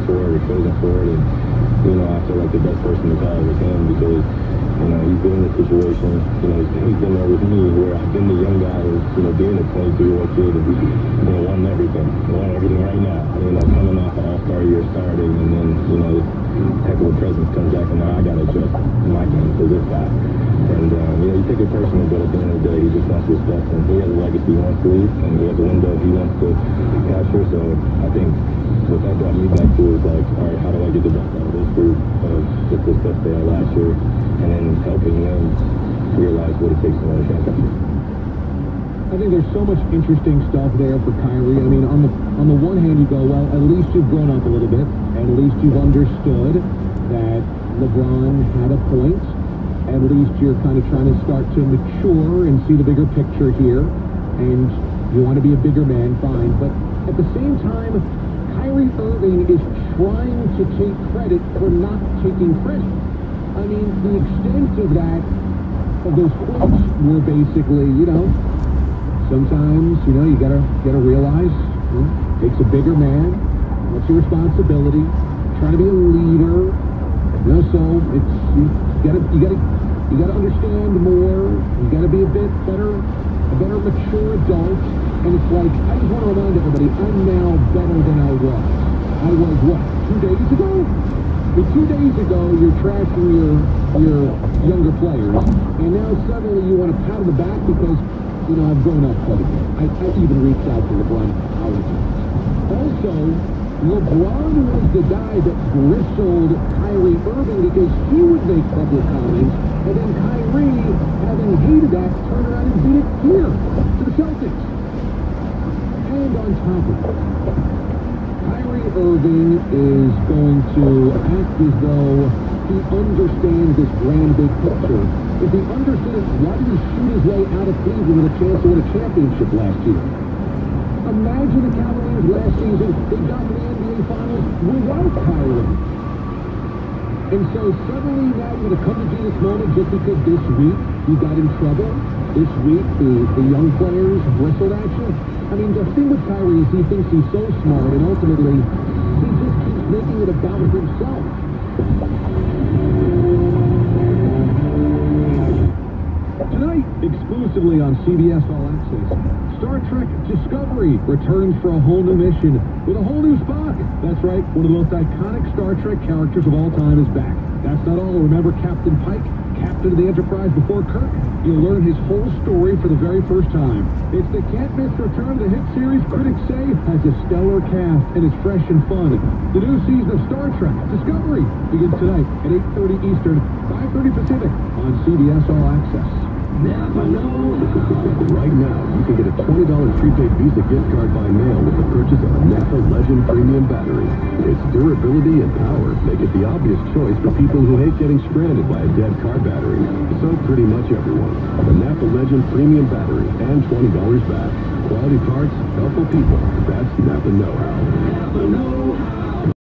for it or chosen for it. And, I feel like the best person to call was him because, he's been in this situation. He's been there with me where I've been the young guy who's, being a 22-year-old kid and, wanting everything. Wanting everything right now. Coming off an all-star year starting and then, this heck of a presence comes back and now I got to adjust my game to this guy. And, you take it personal, but at the end of the day, he just wants what's best. And he has a legacy he wants to leave, and he has a window he wants to capture. So I think what that brought me back to is like, all right, how do I get the best out of this group of the success they had last year, and then helping them realize what it takes to win a championship. I think there's so much interesting stuff there for Kyrie. I mean, on the one hand, you go, well, at least you've grown up a little bit. At least you've understood that LeBron had a point. At least you're kind of trying to start to mature and see the bigger picture here. And you want to be a bigger man, fine. But at the same time, Kyrie Irving is trying to take credit for not taking credit. I mean, the extent of that, of those quotes were basically, sometimes, you gotta realize, it takes a bigger man. What's your responsibility? Trying to be a leader. So it's you gotta understand more. You gotta be a better mature adult. And it's like, I just want to remind everybody, I'm now better than I was. I was what? 2 days ago? But 2 days ago, you're trashing your younger players, and now suddenly you want to pat on the back because I've grown up quite a bit. I even reached out to LeBron Howard. Also, LeBron was the guy that bristled Kyrie Irving because he would make public comments, and then Kyrie, having hated that, turned around and beat it here to the Celtics. And on top of it, Kyrie Irving is going to act as though he understands this grand big picture. If he understands, why did he shoot his way out of Cleveland with a chance to win a championship last year? Imagine the Cavaliers last season, they got to the NBA Finals without Kyrie. And so suddenly now you're going to come to this moment just because this week you got in trouble. This week the young players bristled at you. I mean, the thing with Kyrie is he thinks he's so smart, and ultimately he just keeps making it about himself. Tonight, exclusively on CBS All Access, Star Trek Discovery returns for a whole new mission with a whole new Spock. That's right, one of the most iconic Star Trek characters of all time is back. That's not all. Remember Captain Pike, captain of the Enterprise before Kirk? You'll learn his whole story for the very first time. It's the can't-miss return of the hit series critics say has a stellar cast and is fresh and fun. The new season of Star Trek Discovery begins tonight at 8:30 Eastern, 5:30 Pacific on CBS All Access. Right now, you can get a $20 prepaid Visa gift card by mail with the purchase of a Napa Legend Premium Battery. Its durability and power make it the obvious choice for people who hate getting stranded by a dead car battery. So pretty much everyone. The Napa Legend Premium Battery and $20 back. Quality parts, helpful people. That's Napa know-how. Napa know-how.